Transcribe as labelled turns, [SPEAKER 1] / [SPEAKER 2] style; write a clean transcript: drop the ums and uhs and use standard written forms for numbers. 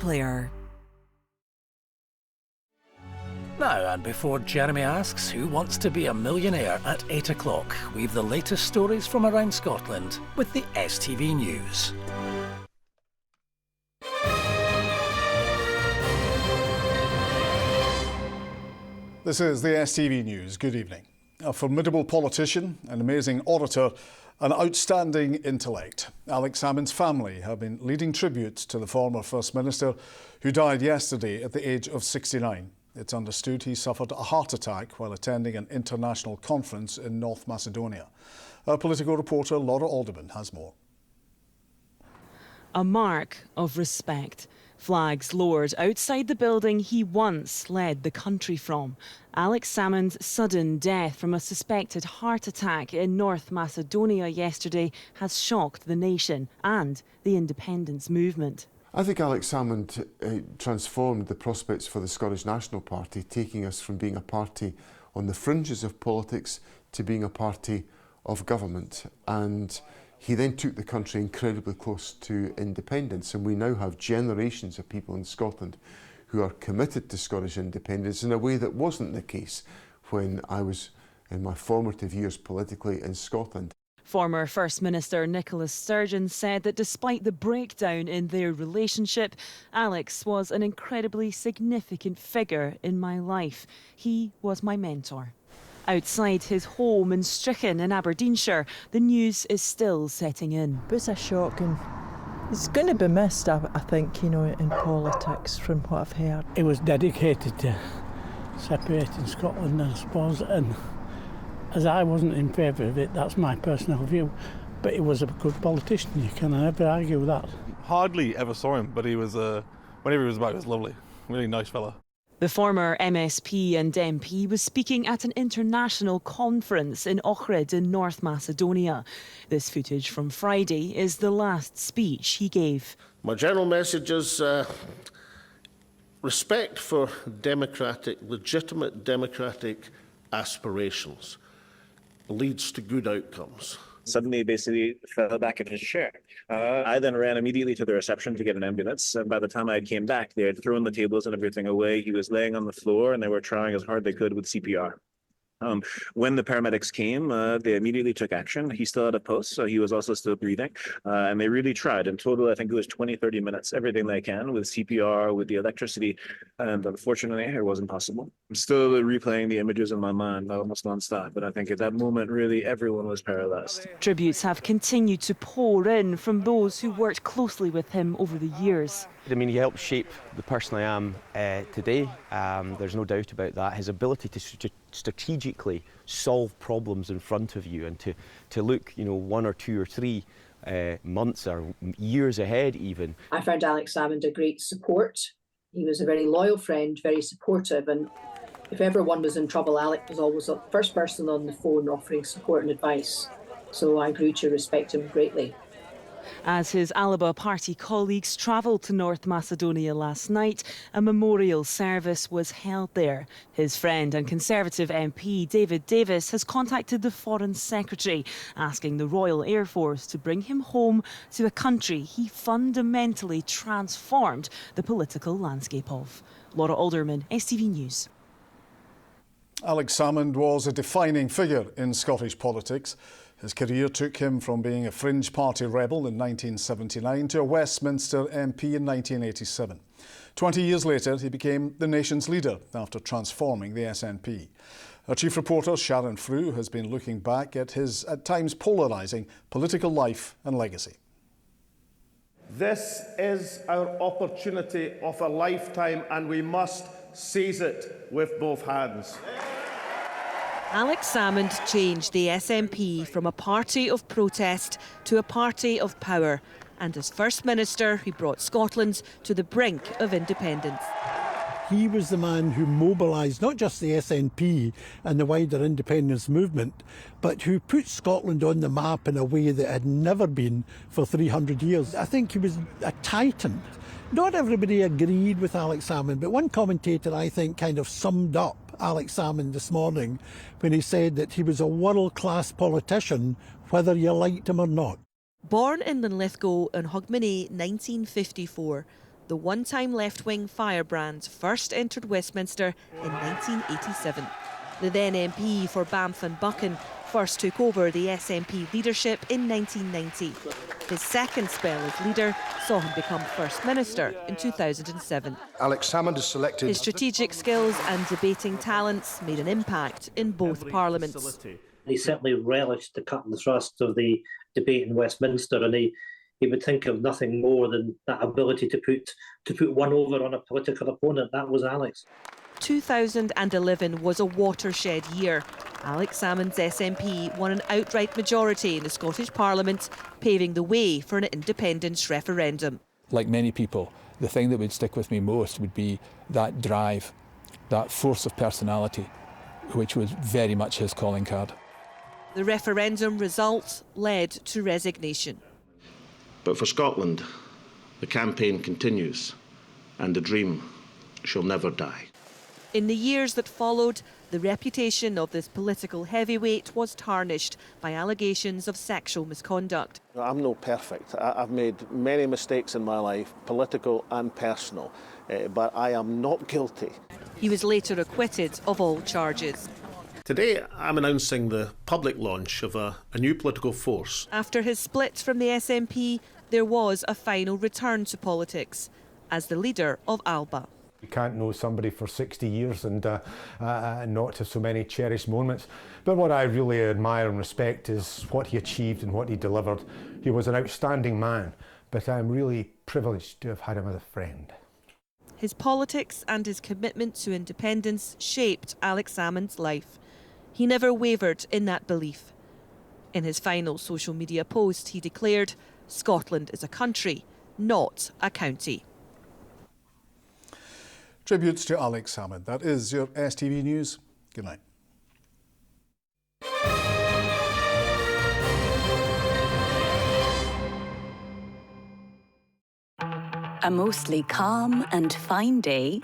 [SPEAKER 1] clear.
[SPEAKER 2] Now, and before Jeremy asks who wants to be a millionaire at 8 o'clock, we've the latest stories from around Scotland with the STV News.
[SPEAKER 3] This is the STV News. Good evening. A formidable politician, an amazing orator, an outstanding intellect. Alex Salmond's family have been leading tribute to the former First Minister who died yesterday at the age of 69. It's understood he suffered a heart attack while attending an international conference in North Macedonia. Our political reporter Laura Alderman has more.
[SPEAKER 4] A mark of respect. Flags lowered outside the building he once led the country from. Alex Salmond's sudden death from a suspected heart attack in North Macedonia yesterday has shocked the nation and the independence movement.
[SPEAKER 5] I think Alex Salmond transformed the prospects for the Scottish National Party, taking us from being a party on the fringes of politics to being a party of government. And he then took the country incredibly close to independence, and we now have generations of people in Scotland who are committed to Scottish independence in a way that wasn't the case when I was in my formative years politically in Scotland.
[SPEAKER 4] Former First Minister Nicola Sturgeon said that despite the breakdown in their relationship, Alex was an incredibly significant figure in my life. He was my mentor. Outside his home in Strichen in Aberdeenshire, the news is still setting in.
[SPEAKER 6] It was a shock, and it's going to be missed, I think, in politics from what I've heard.
[SPEAKER 7] He was dedicated to separating Scotland, I suppose, and as I wasn't in favour of it, that's my personal view, but he was a good politician, you can never argue with that.
[SPEAKER 8] Hardly ever saw him, but he was, whenever he was about, he was lovely, really nice fella.
[SPEAKER 4] The former MSP and MP was speaking at an international conference in Ohrid in North Macedonia. This footage from Friday is the last speech he gave.
[SPEAKER 9] My general message is respect for legitimate democratic aspirations leads to good outcomes.
[SPEAKER 10] Suddenly, basically, fell back in his chair. I then ran immediately to the reception to get an ambulance. And by the time I came back, they had thrown the tables and everything away. He was laying on the floor and they were trying as hard they could with CPR. When the paramedics came, they immediately took action. He still had a pulse, so he was also still breathing. And they really tried. In total, I think it was 20, 30 minutes, everything they can with CPR, with the electricity. And unfortunately, it wasn't possible. I'm still replaying the images in my mind almost nonstop. But I think at that moment, really, everyone was paralyzed.
[SPEAKER 4] Tributes have continued to pour in from those who worked closely with him over the years.
[SPEAKER 11] I mean, he helped shape the person I am today. There's no doubt about that. His ability to strategically solve problems in front of you and to look, 1 or 2 or 3 months or years ahead even.
[SPEAKER 12] I found Alex Salmond a great support. He was a very loyal friend, very supportive, and if everyone was in trouble, Alex was always the first person on the phone offering support and advice. So I grew to respect him greatly.
[SPEAKER 4] As his Alba party colleagues travelled to North Macedonia last night, a memorial service was held there. His friend and Conservative MP David Davis has contacted the Foreign Secretary, asking the Royal Air Force to bring him home to a country he fundamentally transformed the political landscape of. Laura Alderman, STV News.
[SPEAKER 3] Alex Salmond was a defining figure in Scottish politics. His career took him from being a fringe party rebel in 1979 to a Westminster MP in 1987. 20 years later, he became the nation's leader after transforming the SNP. Our chief reporter, Sharon Frew, has been looking back at his, at times, polarising political life and legacy.
[SPEAKER 13] This is our opportunity of a lifetime, and we must seize it with both hands.
[SPEAKER 14] Alex Salmond changed the SNP from a party of protest to a party of power, and as First Minister he brought Scotland to the brink of independence.
[SPEAKER 7] He was the man who mobilised not just the SNP and the wider independence movement, but who put Scotland on the map in a way that had never been for 300 years. I think he was a titan. Not everybody agreed with Alex Salmond, but one commentator, I think, kind of summed up Alex Salmond this morning when he said that he was a world-class politician, whether you liked him or not.
[SPEAKER 14] Born in Linlithgow in Hogmanay 1954, The one-time left-wing firebrand first entered Westminster in 1987. The then MP for Banff and Buchan first took over the SNP leadership in 1990. His second spell as leader saw him become First Minister in 2007.
[SPEAKER 1] Alex Salmond is selected.
[SPEAKER 14] His strategic skills and debating talents made an impact in both parliaments.
[SPEAKER 15] He certainly relished the cut and thrust of the debate in Westminster, and he would think of nothing more than that ability to put one over on a political opponent. That was Alex.
[SPEAKER 14] 2011 was a watershed year. Alex Salmond's SNP won an outright majority in the Scottish Parliament, paving the way for an independence referendum.
[SPEAKER 16] Like many people, the thing that would stick with me most would be that drive, that force of personality, which was very much his calling card.
[SPEAKER 14] The referendum result led to resignation.
[SPEAKER 9] But for Scotland, the campaign continues, and the dream shall never die.
[SPEAKER 14] In the years that followed, the reputation of this political heavyweight was tarnished by allegations of sexual misconduct.
[SPEAKER 13] I'm no perfect. I've made many mistakes in my life, political and personal, but I am not guilty.
[SPEAKER 14] He was later acquitted of all charges.
[SPEAKER 9] Today, I'm announcing the public launch of a new political force.
[SPEAKER 14] After his split from the SNP, there was a final return to politics as the leader of ALBA.
[SPEAKER 17] You can't know somebody for 60 years and not have so many cherished moments. But what I really admire and respect is what he achieved and what he delivered. He was an outstanding man, but I'm really privileged to have had him as a friend.
[SPEAKER 14] His politics and his commitment to independence shaped Alex Salmond's life. He never wavered in that belief. In his final social media post, he declared, "Scotland is a country, not a county."
[SPEAKER 3] Tributes to Alex Salmond. That is your STV News. Good night.
[SPEAKER 18] A mostly calm and fine day